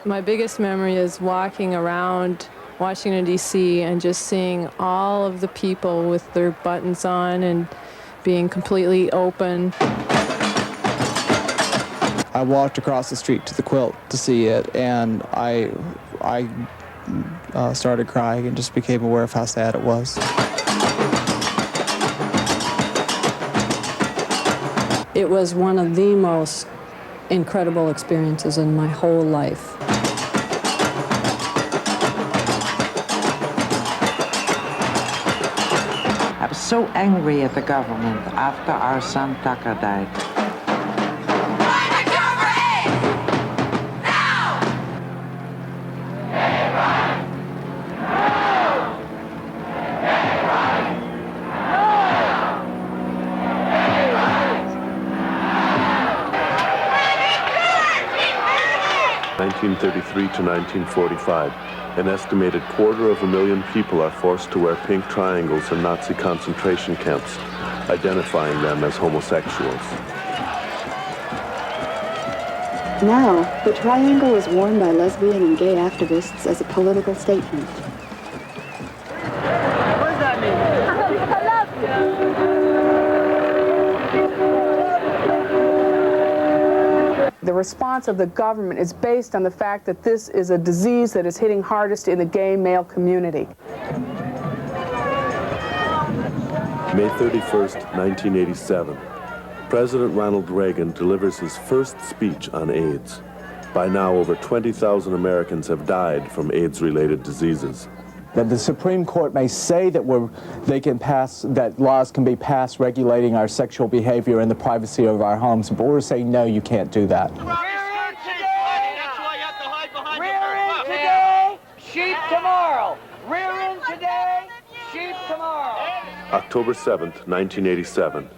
My biggest memory is walking around Washington, D.C. and just seeing all of the people with their buttons on and being completely open. I walked across the street to the quilt to see it, and I started crying and just became aware of how sad it was. It was one of the most incredible experiences in my whole life. I was so angry at the government after our son Tucker died. From 1933 to 1945, an estimated 250,000 people are forced to wear pink triangles in Nazi concentration camps, identifying them as homosexuals. Now, the triangle is worn by lesbian and gay activists as a political statement. What does that mean? I love you. The response of the government is based on the fact that this is a disease that is hitting hardest in the gay male community. May 31st, 1987. President Ronald Reagan delivers his first speech on AIDS. By now, over 20,000 Americans have died from AIDS-related diseases. That the Supreme Court may say that that laws can be passed regulating our sexual behavior in the privacy of our homes, but we're saying no, you can't do that. Rear in today, sheep tomorrow. Rear in today, sheep tomorrow. October 7th, 1987.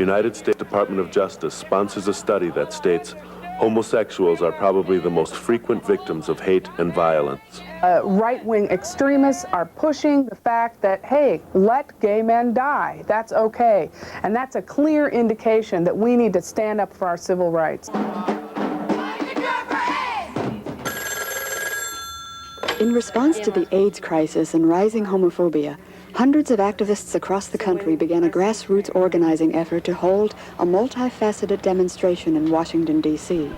United States Department of Justice sponsors a study that states homosexuals are probably the most frequent victims of hate and violence. Right-wing extremists are pushing the fact that, hey, let gay men die. That's okay. And that's a clear indication that we need to stand up for our civil rights. In response to the AIDS crisis and rising homophobia, hundreds of activists across the country began a grassroots organizing effort to hold a multifaceted demonstration in Washington, D.C.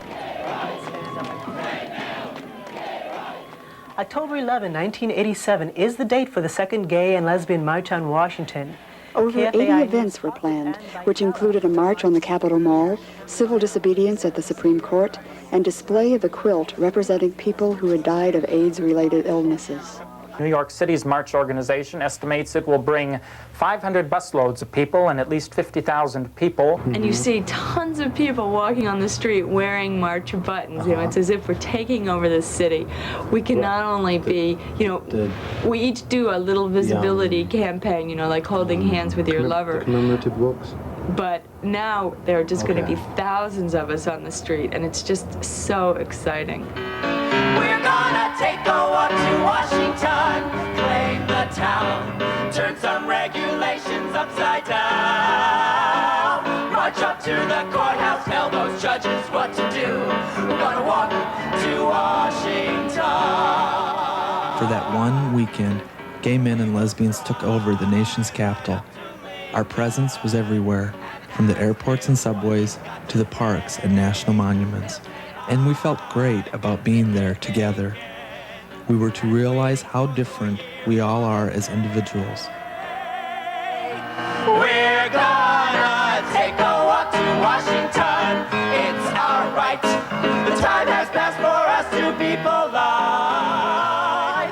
October 11, 1987 is the date for the second Gay and Lesbian March on Washington. Over 80 events were planned, which included a march on the Capitol Mall, civil disobedience at the Supreme Court, and display of a quilt representing people who had died of AIDS-related illnesses. New York City's March organization estimates it will bring 500 busloads of people and at least 50,000 people. And you see tons of people walking on the street wearing March buttons. You know, it's as if we're taking over the city. We can not only be, you know, we each do a little visibility campaign, you know, like holding hands with your lover. Commemorative walks. But now there are just going to be thousands of us on the street, and it's just so exciting. We're gonna take a walk to Washington, claim the town, turn some regulations upside down, march up to the courthouse, tell those judges what to do. We're gonna walk to Washington. For that one weekend, gay men and lesbians took over the nation's capital. Our presence was everywhere, from the airports and subways to the parks and national monuments. And we felt great about being there together. We were to realize how different we all are as individuals. We're gonna take a walk to Washington. It's our right. The time has passed for us to be polite.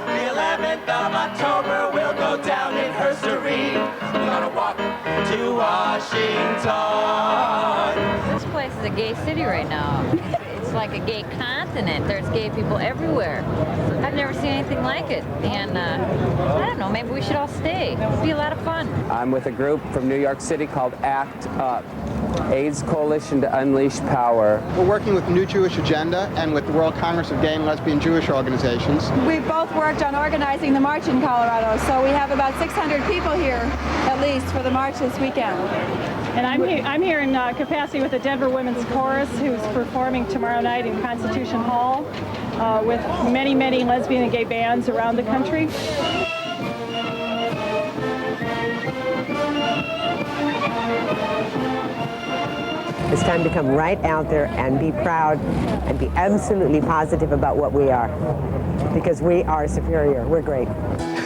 The 11th of October will go down in history. We're gonna walk to Washington. This place is a gay city right now. It's like a gay continent. There's gay people everywhere. I've never seen anything like it. And I don't know, maybe we should all stay. It'd be a lot of fun. I'm with a group from New York City called ACT UP, AIDS Coalition to Unleash Power. We're working with New Jewish Agenda and with the World Congress of Gay and Lesbian Jewish Organizations. We've both worked on organizing the march in Colorado, so we have about 600 people here, at least, for the march this weekend. And I'm here in capacity with the Denver Women's Chorus, who's performing tomorrow night in Constitution Hall. with many, many lesbian and gay bands around the country. It's time to come right out there and be proud and be absolutely positive about what we are, because we are superior. We're great.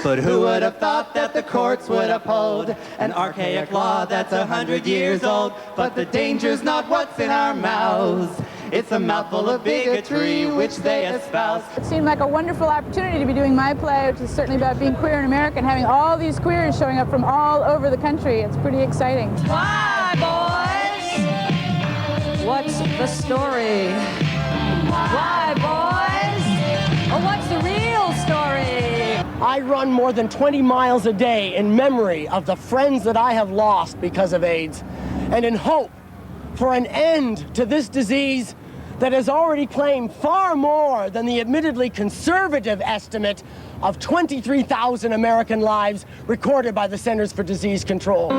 But who would have thought that the courts would uphold an archaic law that's 100 years old? But the danger's not what's in our mouths. It's a mouthful of bigotry which they espouse. It seemed like a wonderful opportunity to be doing my play, which is certainly about being queer in America and having all these queers showing up from all over the country. It's pretty exciting. Why, boys? What's the story? Why, boys? Oh, what's the real story? I run more than 20 miles a day in memory of the friends that I have lost because of AIDS, and in hope for an end to this disease that has already claimed far more than the admittedly conservative estimate of 23,000 American lives recorded by the Centers for Disease Control.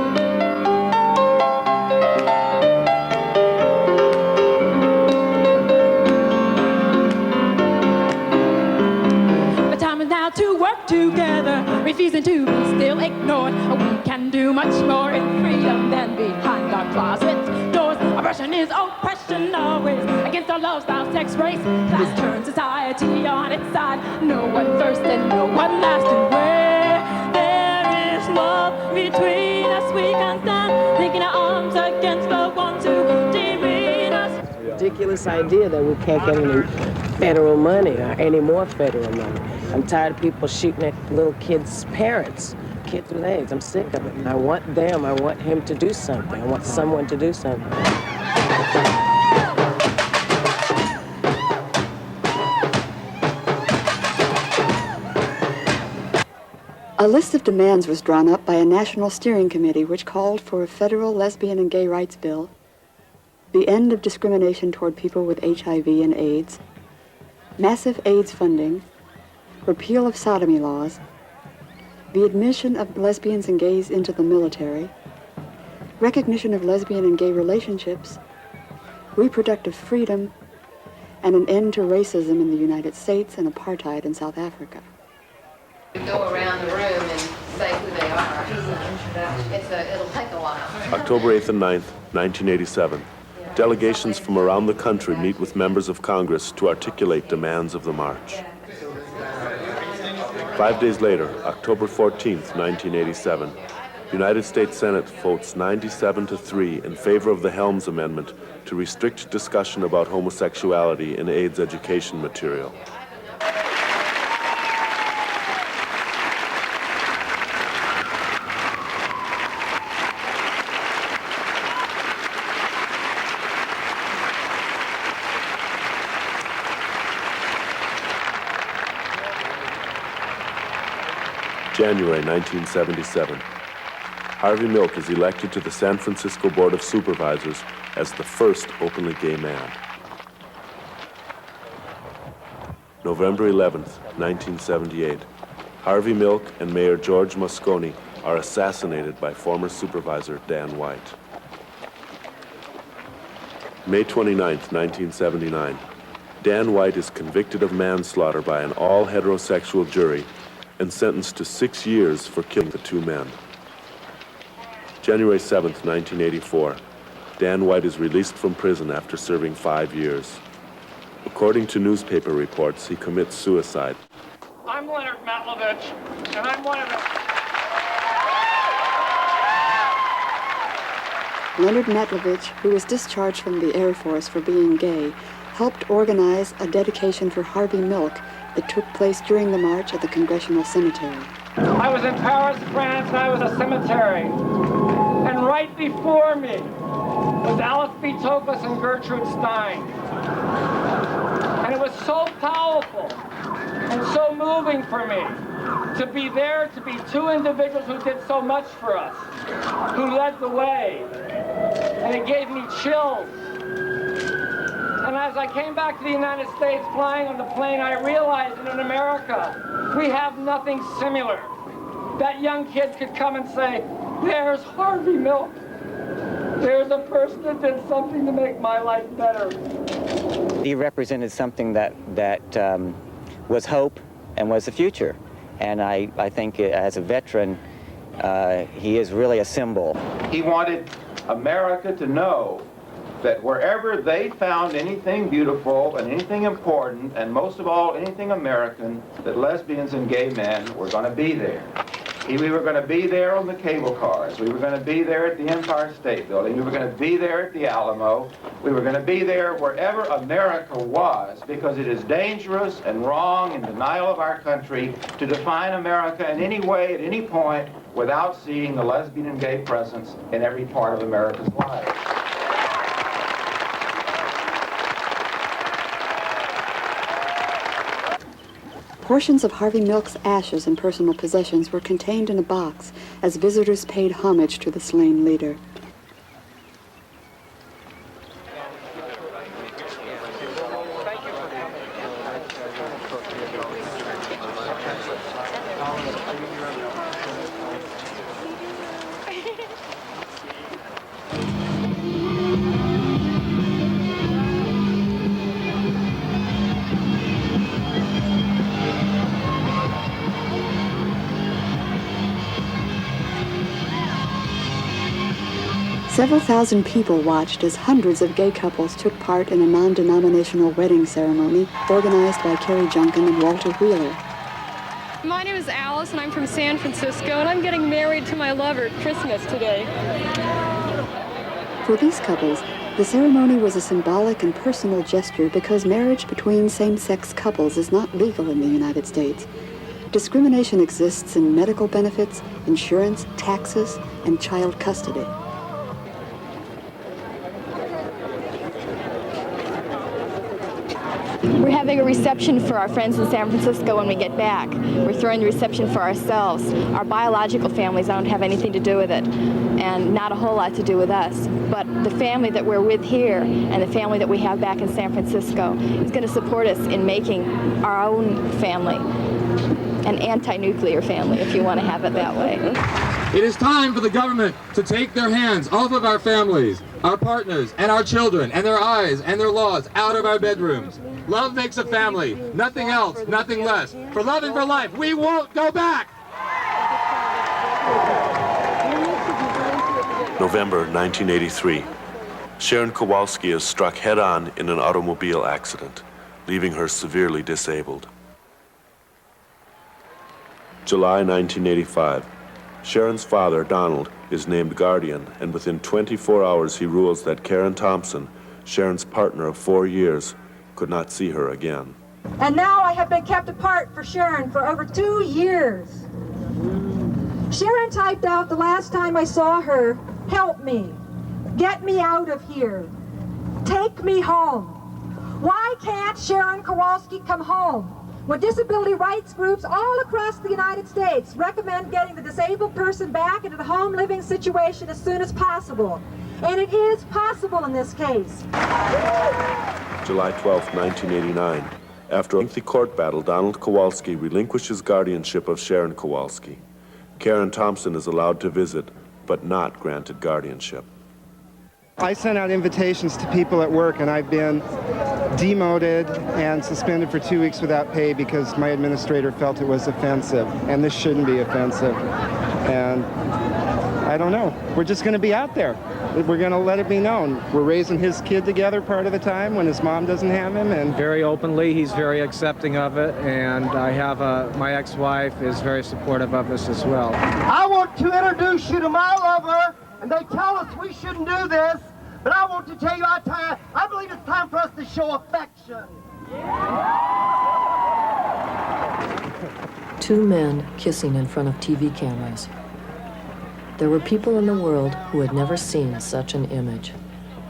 To work together, refusing to be still ignored. We can do much more in freedom than behind our closet doors. Oppression is oppression always, against our love, style, sex, race. Class turns society on its side. No one first and no one last. And where there is love between us, we can stand, linking our arms against the ones who demean us. Ridiculous idea that we can't get any federal money or any more federal money. I'm tired of people shooting at little kids' parents, kids with AIDS. I'm sick of it. And I want him to do something. I want someone to do something. A list of demands was drawn up by a national steering committee which called for a federal lesbian and gay rights bill, the end of discrimination toward people with HIV and AIDS, massive AIDS funding, repeal of sodomy laws, the admission of lesbians and gays into the military, recognition of lesbian and gay relationships, reproductive freedom, and an end to racism in the United States and apartheid in South Africa. We go around the room and say who they are. It'll take a while. October 8th and 9th, 1987. Delegations from around the country meet with members of Congress to articulate demands of the march. 5 days later, October 14th, 1987, United States Senate votes 97-3 in favor of the Helms Amendment to restrict discussion about homosexuality in AIDS education material. January 1977. Harvey Milk is elected to the San Francisco Board of Supervisors as the first openly gay man. November 11th, 1978. Harvey Milk and Mayor George Moscone are assassinated by former Supervisor Dan White. May 29th, 1979. Dan White is convicted of manslaughter by an all-heterosexual jury and sentenced to 6 years for killing the two men. January 7th, 1984. Dan White is released from prison after serving 5 years. According to newspaper reports, he commits suicide. I'm Leonard Matlovich, and I'm one of the... Leonard Matlovich, who was discharged from the Air Force for being gay, helped organize a dedication for Harvey Milk that took place during the march at the Congressional Cemetery. I was in Paris, France, and I was a cemetery. And right before me was Alice B. Toklas and Gertrude Stein. And it was so powerful and so moving for me to be there, to be two individuals who did so much for us, who led the way. And it gave me chills. And as I came back to the United States flying on the plane, I realized that in America, we have nothing similar. That young kid could come and say, there's Harvey Milk. There's a person that did something to make my life better. He represented something that was hope and was the future. And I think as a veteran, he is really a symbol. He wanted America to know that wherever they found anything beautiful and anything important, and most of all, anything American, that lesbians and gay men were going to be there. We were going to be there on the cable cars. We were going to be there at the Empire State Building. We were going to be there at the Alamo. We were going to be there wherever America was, because it is dangerous and wrong in denial of our country to define America in any way at any point without seeing the lesbian and gay presence in every part of America's life. Portions of Harvey Milk's ashes and personal possessions were contained in a box as visitors paid homage to the slain leader. Several thousand people watched as hundreds of gay couples took part in a non-denominational wedding ceremony organized by Carrie Junkin and Walter Wheeler. My name is Alice, and I'm from San Francisco, and I'm getting married to my lover at Christmas today. For these couples, the ceremony was a symbolic and personal gesture because marriage between same-sex couples is not legal in the United States. Discrimination exists in medical benefits, insurance, taxes, and child custody. We're having a reception for our friends in San Francisco when we get back. We're throwing the reception for ourselves. Our biological families don't have anything to do with it, and not a whole lot to do with us. But the family that we're with here and the family that we have back in San Francisco is going to support us in making our own family an anti-nuclear family, if you want to have it that way. It is time for the government to take their hands off of our families, our partners, and our children, and their eyes and their laws out of our bedrooms. Love makes a family, nothing else, nothing less. For love and for life, we won't go back! November 1983. Sharon Kowalski is struck head-on in an automobile accident, leaving her severely disabled. July 1985. Sharon's father, Donald, is named guardian, and within 24 hours he rules that Karen Thompson, Sharon's partner of 4 years, could not see her again. And now I have been kept apart for Sharon for over 2 years. Sharon typed out the last time I saw her, "Help me. Get me out of here. Take me home." Why can't Sharon Kowalski come home? When disability rights groups all across the United States recommend getting the disabled person back into the home living situation as soon as possible. And it is possible in this case. July 12, 1989. After a lengthy court battle, Donald Kowalski relinquishes guardianship of Sharon Kowalski. Karen Thompson is allowed to visit, but not granted guardianship. I sent out invitations to people at work, and I've been demoted and suspended for 2 weeks without pay because my administrator felt it was offensive, and this shouldn't be offensive. And I don't know. We're just going to be out there. We're going to let it be known. We're raising his kid together part of the time when his mom doesn't have him. And very openly, he's very accepting of it, and I have my ex-wife is very supportive of us as well. I want to introduce you to my lover, and they tell us we shouldn't do this, but I want to tell you I believe it's time for us to show affection. Two men kissing in front of TV cameras. There were people in the world who had never seen such an image.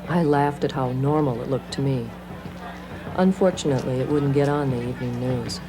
I laughed at how normal it looked to me. Unfortunately, it wouldn't get on the evening news.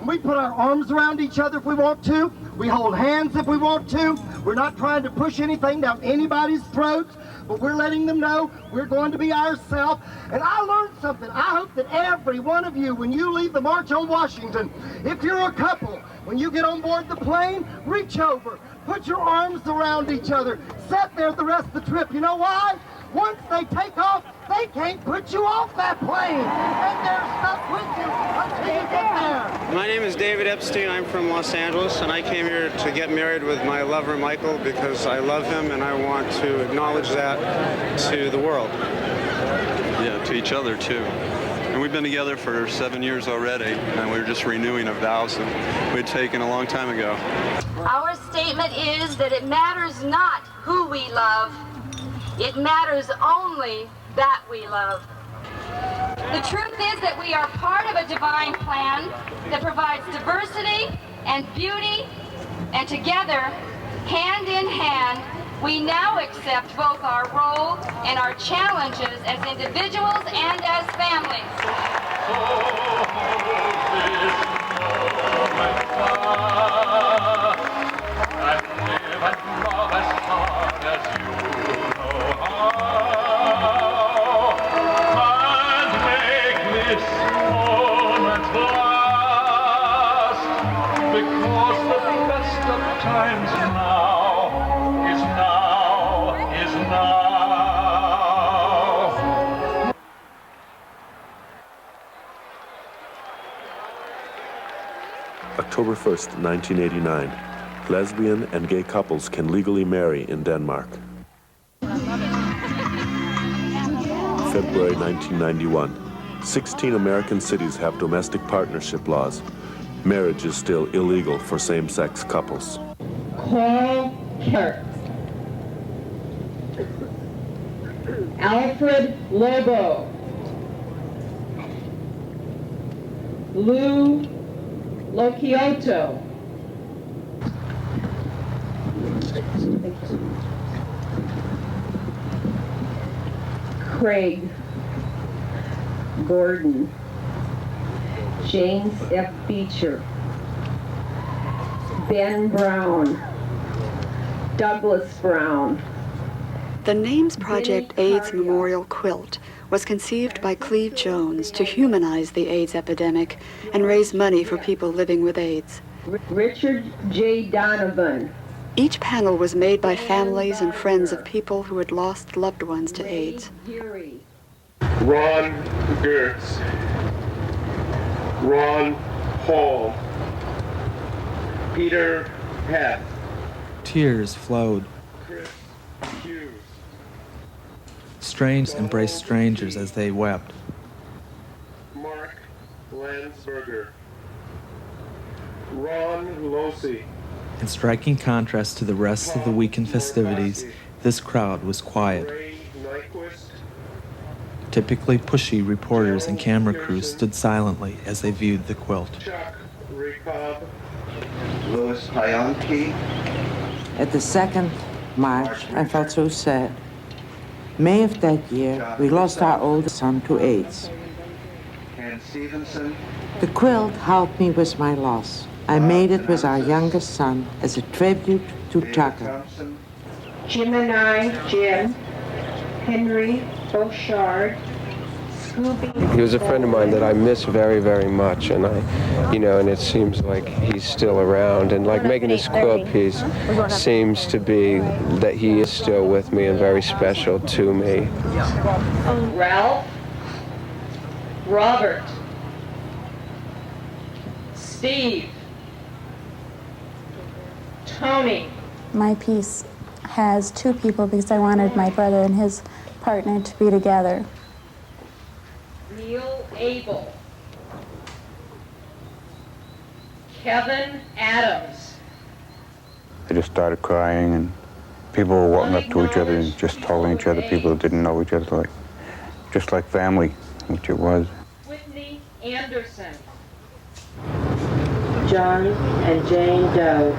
We put our arms around each other if we want to. We hold hands if we want to. We're not trying to push anything down anybody's throats, but we're letting them know we're going to be ourselves. And I learned something. I hope that every one of you, when you leave the March on Washington, if you're a couple, when you get on board the plane, reach over, put your arms around each other, sit there the rest of the trip. You know why? once they take off, they can't put you off that plane, and they're stuck with you until you get there. My name is David Epstein. I'm from Los Angeles, and I came here to get married with my lover, Michael, because I love him, and I want to acknowledge that to the world. Yeah, to each other, too. And we've been together for 7 years already, and we're just renewing a vows that we'd taken a long time ago. Our statement is that it matters not who we love, it matters only that we love. The truth is that we are part of a divine plan that provides diversity and beauty, and together, hand in hand, we now accept both our role and our challenges as individuals and as families. October 1st, 1989. Lesbian and gay couples can legally marry in Denmark. February 1991. 16 American cities have domestic partnership laws. Marriage is still illegal for same-sex couples. Carl Kerr. Alfred Lobo. Lou Locchiotto. Craig Gordon. James F. Beecher. Ben Brown. Douglas Brown. The Names Project AIDS Memorial Quilt was conceived by Cleve Jones to humanize the AIDS epidemic and raise money for people living with AIDS. Richard J. Donovan. Each panel was made by families and friends of people who had lost loved ones to AIDS. Ron Gertz. Ron Hall. Peter Heth. Tears flowed. Chris Hughes. Strangers embraced strangers as they wept. Mark Landsberger. Ron Losey. In striking contrast to the rest of the Wieking festivities, this crowd was quiet. Ray Nyquist. Typically pushy reporters and camera crews stood silently as they viewed the quilt. Chuck Ricob. Louis Hyonke. At the second march, I felt so sad. May of that year, we lost our oldest son to AIDS. Ken Stevenson. The quilt helped me with my loss. I made it with our youngest son as a tribute to Chaka. Jim and I, Jim, Henry Beauchard, Scooby. He was a friend of mine that I miss very, very much, and and it seems like he's still around. And like making this quilt piece seems to be that he is still with me and very special to me. Ralph, Robert, Steve, Tony. My piece has two people because I wanted my brother and his partner to be together. Neil Abel. Kevin Adams. I just started crying, and people were walking up to each other and just telling each other, people that didn't know each other, just like family, which it was. Whitney Anderson. John and Jane Doe.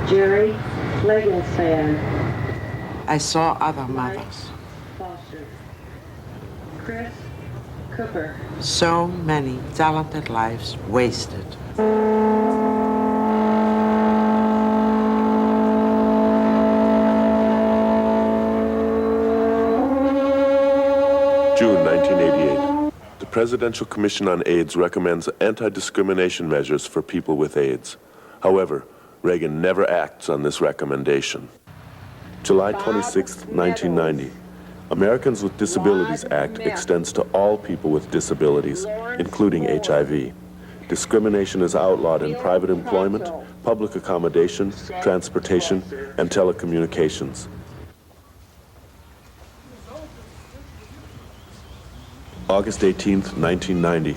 Jerry Legensan. I saw other mothers. Foster. Chris Cooper. So many talented lives wasted. June 1988. The Presidential Commission on AIDS recommends anti-discrimination measures for people with AIDS. However, Reagan never acts on this recommendation. July 26, 1990. Americans with Disabilities Act extends to all people with disabilities, including HIV. Discrimination is outlawed in private employment, public accommodation, transportation, and telecommunications. August 18, 1990.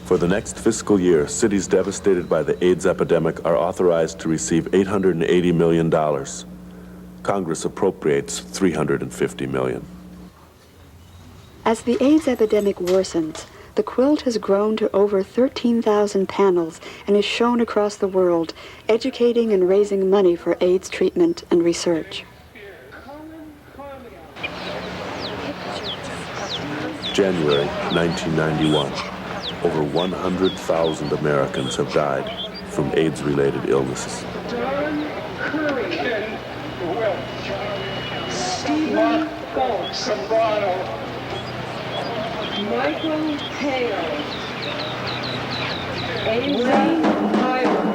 For the next fiscal year, cities devastated by the AIDS epidemic are authorized to receive $880 million. Congress appropriates $350 million. As the AIDS epidemic worsens, the quilt has grown to over 13,000 panels and is shown across the world, educating and raising money for AIDS treatment and research. January 1991. Over 100,000 Americans have died from AIDS-related illnesses. Stephen Soprano, Michael Hale, Amy Hyler.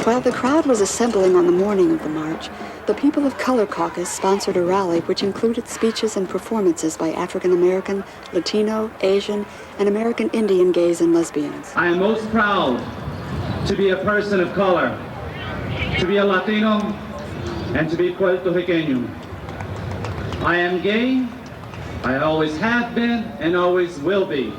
While the crowd was assembling on the morning of the march, the People of Color Caucus sponsored a rally which included speeches and performances by African American, Latino, Asian, and American Indian gays and lesbians. I am most proud to be a person of color, to be a Latino, and to be Puerto Rican. I am gay, I always have been, and always will be.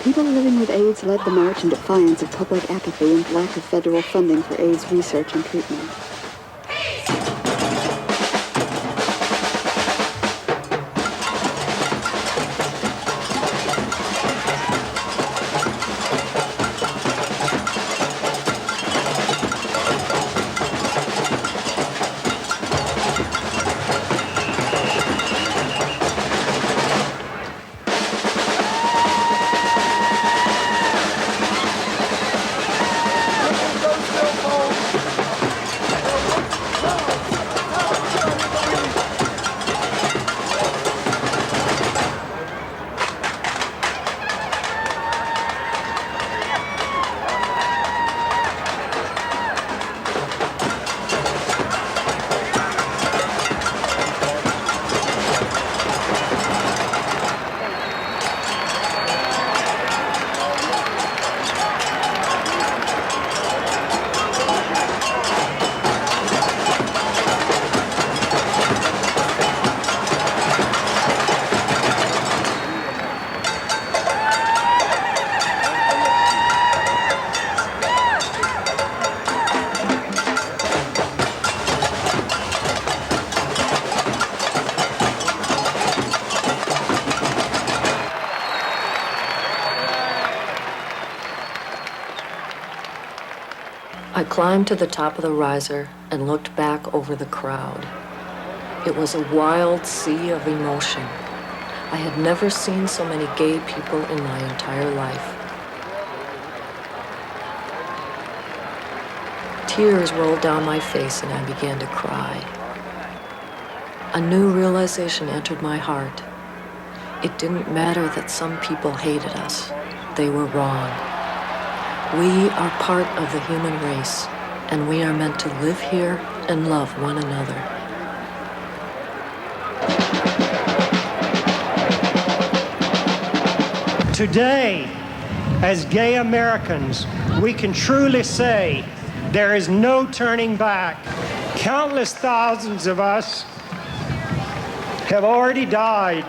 People living with AIDS led the march in defiance of public apathy and lack of federal funding for AIDS research and treatment. I climbed to the top of the riser and looked back over the crowd. It was a wild sea of emotion. I had never seen so many gay people in my entire life. Tears rolled down my face and I began to cry. A new realization entered my heart. It didn't matter that some people hated us. They were wrong. We are part of the human race, and we are meant to live here and love one another. Today, as gay Americans, we can truly say there is no turning back. Countless thousands of us have already died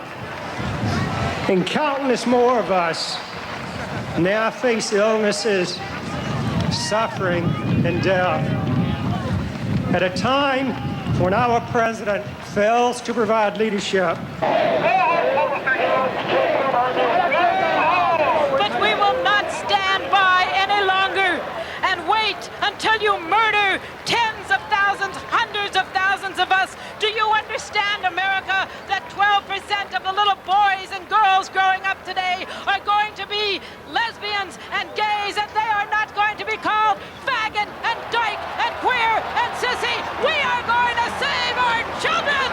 And countless more of us now face illnesses, suffering, and death. At a time when our president fails to provide leadership. But we will not stand by any longer and wait until you murder tens of thousands, hundreds of thousands of us. Do you understand, America, that 12% of the little boys and girls growing up today are going to be lesbians and gays, and they are not going to be called faggot and dyke and queer and sissy. We are going to save our children!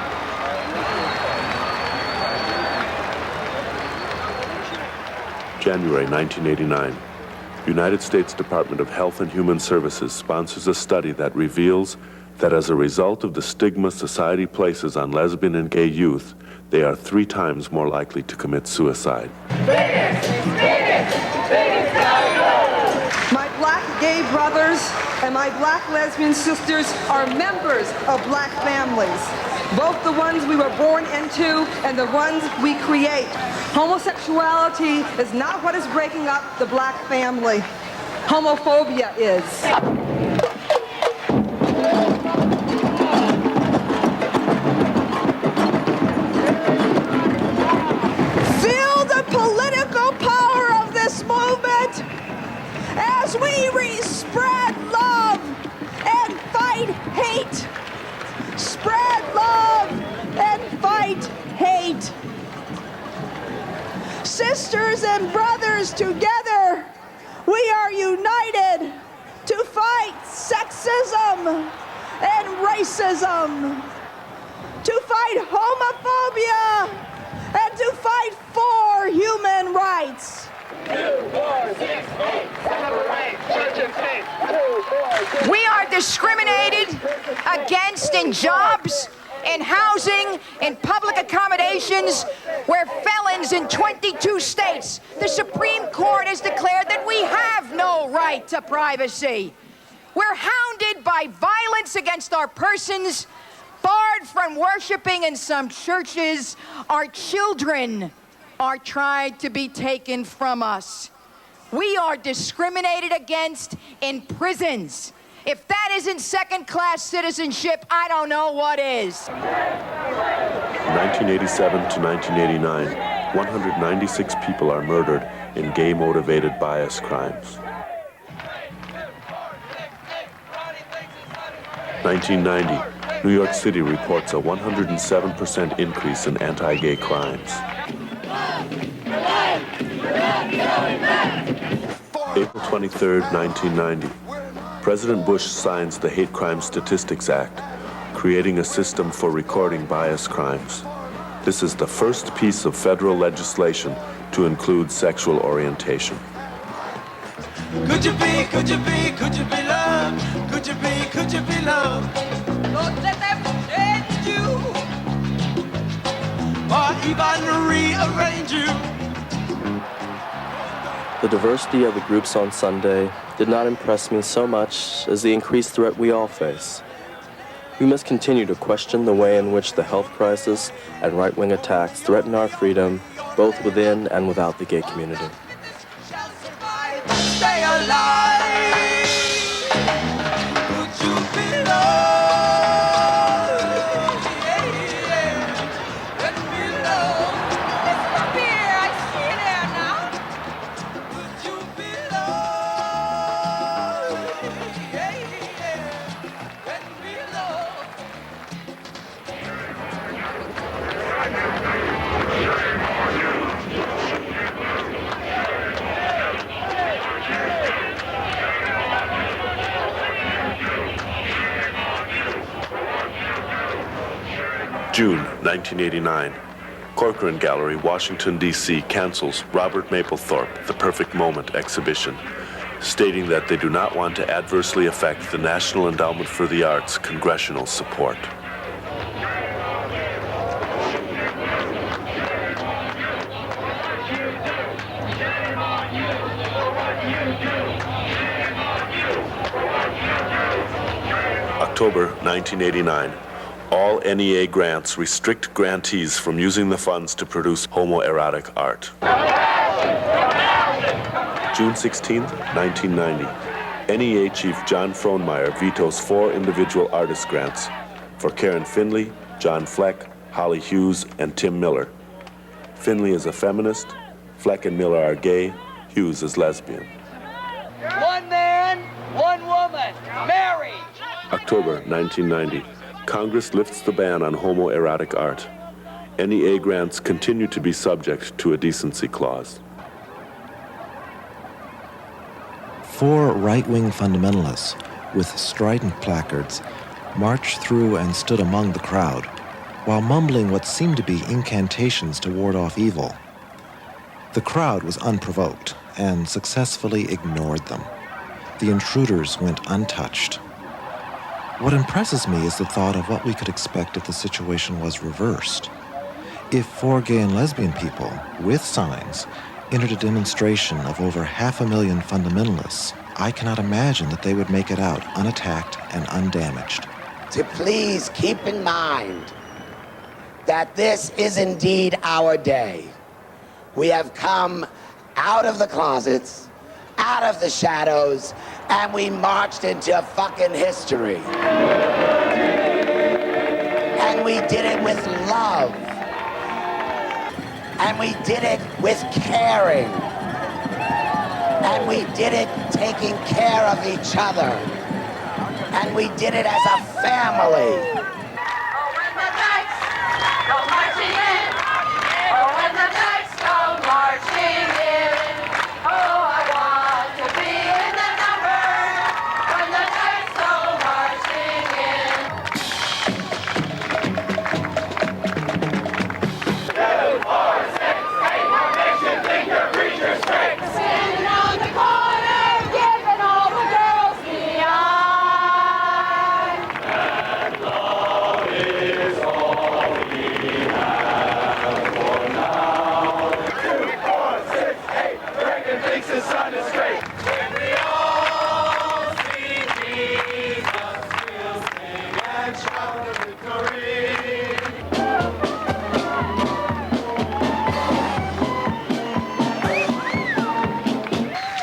January 1989. United States Department of Health and Human Services sponsors a study that reveals that as a result of the stigma society places on lesbian and gay youth, they are 3 times more likely to commit suicide. My black gay brothers and my black lesbian sisters are members of black families, both the ones we were born into and the ones we create. Homosexuality is not what is breaking up the black family. Homophobia is. Feel the political power of this movement as we spread love and fight hate. Spread love and fight hate. Sisters and brothers, together, we are united to fight sexism and racism, to fight homophobia, and to fight for human rights. 2, 4, 6, 8, 7, 8, church and faith. We are discriminated against in jobs, in housing, in public accommodations. We're felons in 22 states. The Supreme Court has declared that we have no right to privacy. We're hounded by violence against our persons, barred from worshiping in some churches. Our children are tried to be taken from us. We are discriminated against in prisons. If that isn't second-class citizenship, I don't know what is. From 1987 to 1989, 196 people are murdered in gay-motivated bias crimes. 1990, New York City reports a 107% increase in anti-gay crimes. April 23, 1990. President Bush signs the Hate Crime Statistics Act, creating a system for recording bias crimes. This is the first piece of federal legislation to include sexual orientation. Could you be loved? Could you be loved? Don't let them change you or even rearrange you. The diversity of the groups on Sunday did not impress me so much as the increased threat we all face. We must continue to question the way in which the health crisis and right-wing attacks threaten our freedom, both within and without the gay community. Stay alive. Could you be loved? Let me love. It's up here. I see it there now. Could you be loved? Let me love. June 1989. Corcoran Gallery, Washington, D.C. cancels Robert Mapplethorpe, The Perfect Moment exhibition, stating that they do not want to adversely affect the National Endowment for the Arts' congressional support. October 1989. All NEA grants restrict grantees from using the funds to produce homoerotic art. June 16, 1990. NEA Chief John Frohnmeyer vetoes 4 individual artist grants for Karen Finley, John Fleck, Holly Hughes, and Tim Miller. Finley is a feminist, Fleck and Miller are gay, Hughes is lesbian. One man, one woman, married. October 1990. Congress lifts the ban on homoerotic art. NEA grants continue to be subject to a decency clause. 4 right-wing fundamentalists with strident placards marched through and stood among the crowd, while mumbling what seemed to be incantations to ward off evil. The crowd was unprovoked and successfully ignored them. The intruders went untouched. What impresses me is the thought of what we could expect if the situation was reversed. If 4 gay and lesbian people, with signs, entered a demonstration of over 500,000 fundamentalists, I cannot imagine that they would make it out unattacked and undamaged. To please keep in mind that this is indeed our day. We have come out of the closets, out of the shadows, and we marched into fucking history. And we did it with love. And we did it with caring. And we did it taking care of each other. And we did it as a family.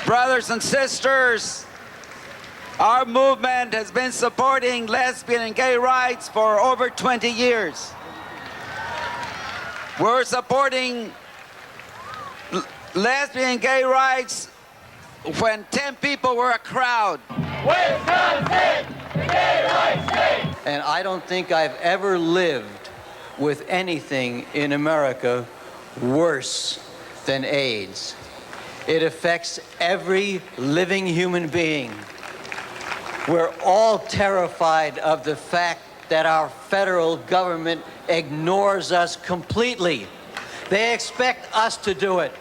Brothers and sisters, our movement has been supporting lesbian and gay rights for over 20 years. We're supporting lesbian and gay rights when 10 people were a crowd. Wisconsin, the gay rights state! And I don't think I've ever lived with anything in America worse than AIDS. It affects every living human being. We're all terrified of the fact that our federal government ignores us completely. They expect us to do it.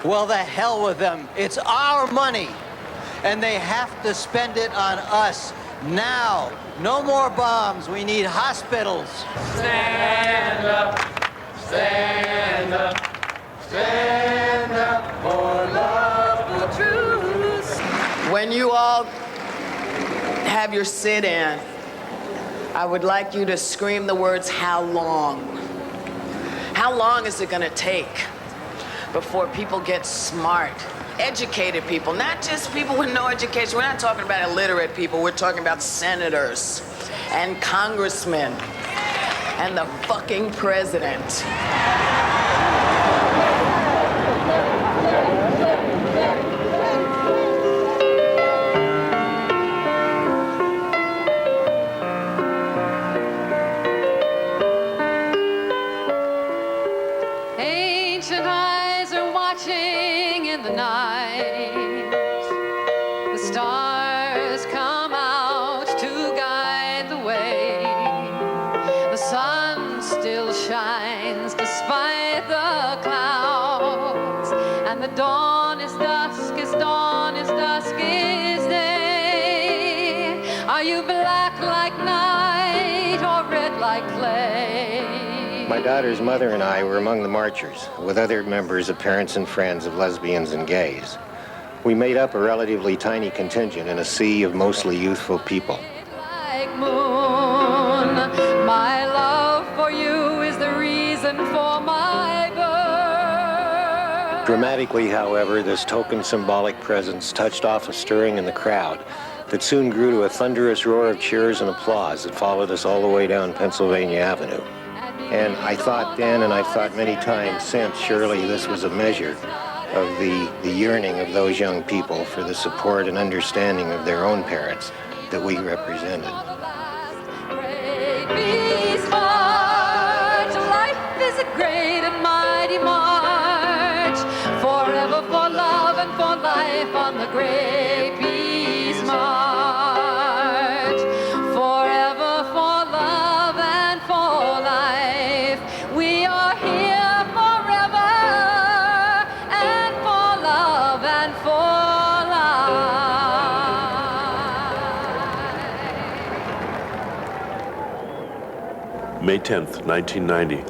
Well, the hell with them. It's our money, and they have to spend it on us now. No more bombs. We need hospitals. Stand up, stand up, stand up for love, for truth. When you all have your sit-in, I would like you to scream the words, how long? How long is it gonna take before people get smart? Educated people, not just people with no education. We're not talking about illiterate people. We're talking about senators and congressmen and the fucking president. Ancient eyes are watching in the night. The stars come out to guide the way. The sun still shines despite the clouds. And the dawn is dusk as dawn is dusk is day. Are you black like night or red like clay? My daughter's mother and I were among the marchers, with other members of parents and friends of lesbians and gays. We made up a relatively tiny contingent in a sea of mostly youthful people. Like moon, Dramatically, however, this token symbolic presence touched off a stirring in the crowd that soon grew to a thunderous roar of cheers and applause that followed us all the way down Pennsylvania Avenue. And I thought then, and I've thought many times since, surely this was a measure of the yearning of those young people for the support and understanding of their own parents that we represented. Life is a great and mighty march, forever for love and for life on the great peace march, forever for love and for life. We are here forever and for love and for life. May 10th, 1990.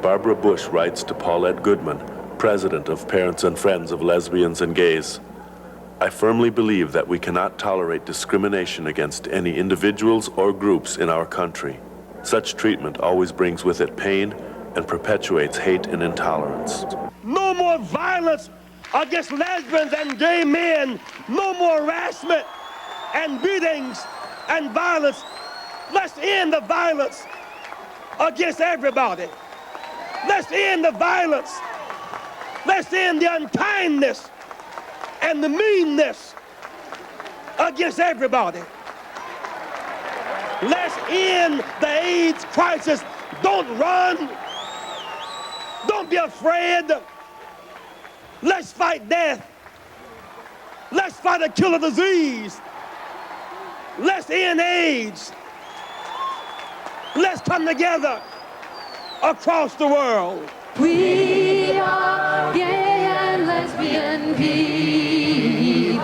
Barbara Bush writes to Paulette Goodman, President of Parents and Friends of Lesbians and Gays. I firmly believe that we cannot tolerate discrimination against any individuals or groups in our country. Such treatment always brings with it pain and perpetuates hate and intolerance. No more violence against lesbians and gay men. No more harassment and beatings and violence. Let's end the violence against everybody. Let's end the violence. Let's end the unkindness and the meanness against everybody. Let's end the AIDS crisis. Don't run. Don't be afraid. Let's fight death. Let's fight a killer disease. Let's end AIDS. Let's come together across the world. We are gay and lesbian people,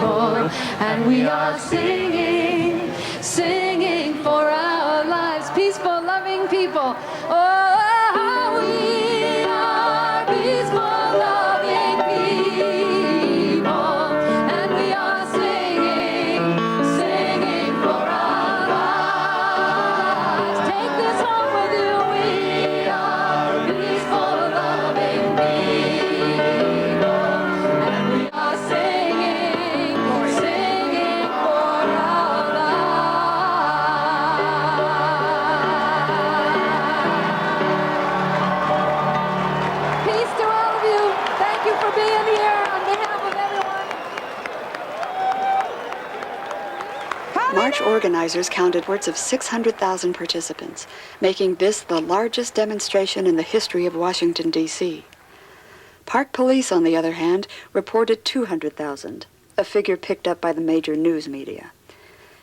and we are singing, singing for our lives, peaceful, loving people. Oh, we are peaceful, loving people, and we are singing, singing for our lives. Take this home with you. We are peaceful, loving people, and we are singing, singing for our lives. Peace to all of you. Thank you for being here on behalf of everyone. March organizers counted upwards of 600,000 participants, making this the largest demonstration in the history of Washington, D.C. Park Police, on the other hand, reported 200,000, a figure picked up by the major news media.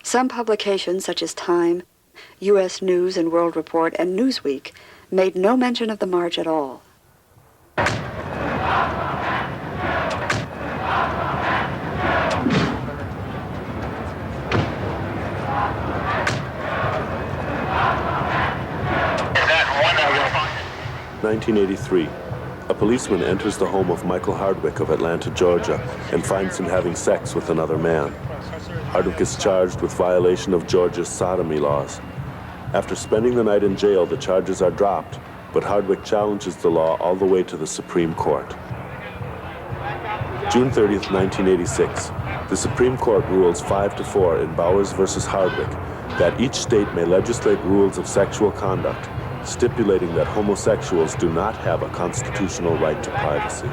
Some publications, such as Time, U.S. News and World Report, and Newsweek, made no mention of the march at all. 1983. A policeman enters the home of Michael Hardwick of Atlanta, Georgia, and finds him having sex with another man. Hardwick is charged with violation of Georgia's sodomy laws. After spending the night in jail, the charges are dropped, but Hardwick challenges the law all the way to the Supreme Court. June 30th, 1986. The Supreme Court rules 5-4 in Bowers versus Hardwick that each state may legislate rules of sexual conduct, stipulating that homosexuals do not have a constitutional right to privacy.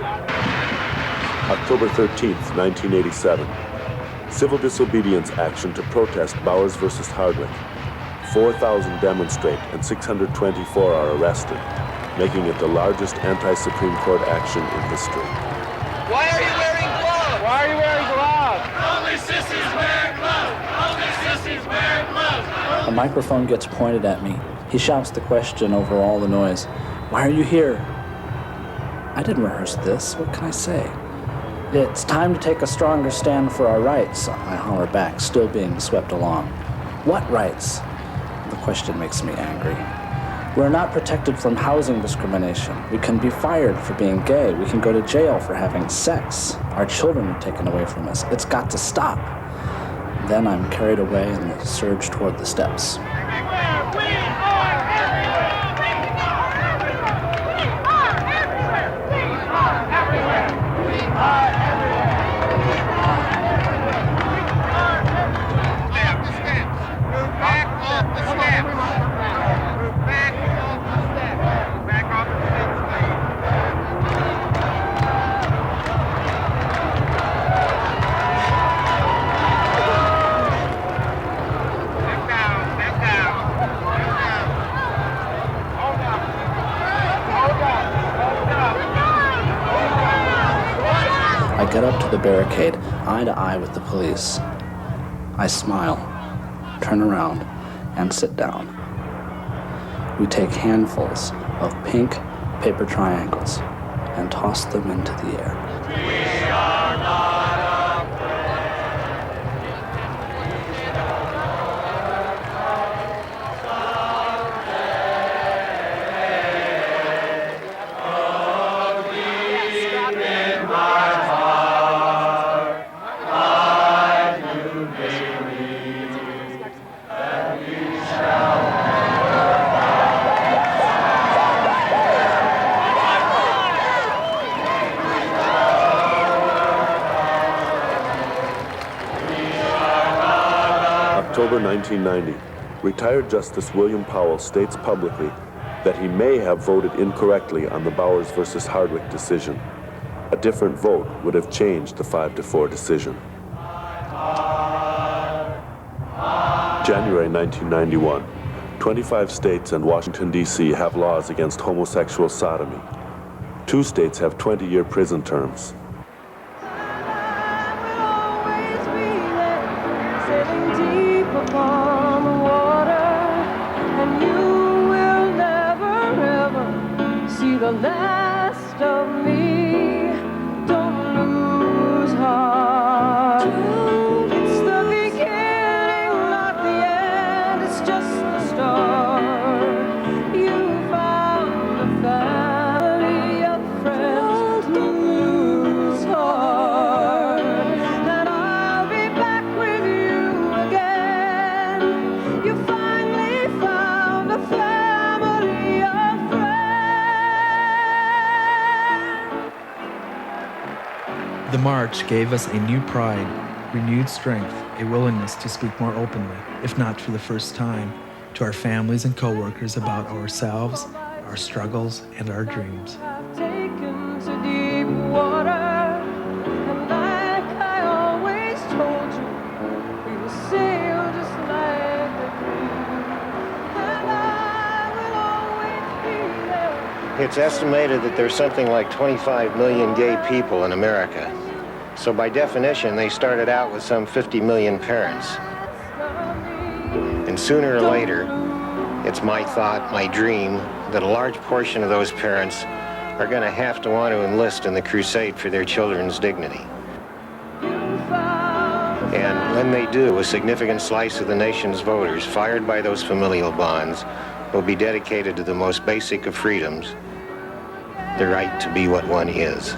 October 13th, 1987. Civil disobedience action to protest Bowers versus Hardwick. 4,000 demonstrate and 624 are arrested, making it the largest anti-Supreme Court action in history. Why are you wearing gloves? Why are you wearing gloves? Only sissies wear gloves. Only sissies wear gloves. A microphone gets pointed at me. He shouts the question over all the noise. Why are you here? I didn't rehearse this. What can I say? It's time to take a stronger stand for our rights, I holler back, still being swept along. What rights? The question makes me angry. We're not protected from housing discrimination. We can be fired for being gay. We can go to jail for having sex. Our children are taken away from us. It's got to stop. Then I'm carried away in the surge toward the steps. We are the barricade, eye to eye with the police. I smile, turn around, and sit down. We take handfuls of pink paper triangles and toss them into the air. We are not afraid. October 1990, retired Justice William Powell states publicly that he may have voted incorrectly on the Bowers versus Hardwick decision. A different vote would have changed the 5-4 decision. January 1991, 25 states and Washington, D.C. have laws against homosexual sodomy. 2 states have 20-year prison terms. Upon the water, and you will never ever see the last of me. Don't lose heart. It's the beginning, not the end. It's just the start. You found a family of friends. Don't lose heart. And I'll be back with you again. You finally found a family of friends. The march gave us a new pride, renewed strength, a willingness to speak more openly, if not for the first time, to our families and co-workers about ourselves, our struggles, and our dreams. Taken to deep water, and like I always told you, we will sail just like a dream, and I will always be there. It's estimated that there's something like 25 million gay people in America. So by definition, they started out with some 50 million parents. And sooner or later, it's my thought, my dream, that a large portion of those parents are going to have to want to enlist in the crusade for their children's dignity. And when they do, a significant slice of the nation's voters, fired by those familial bonds, will be dedicated to the most basic of freedoms, the right to be what one is.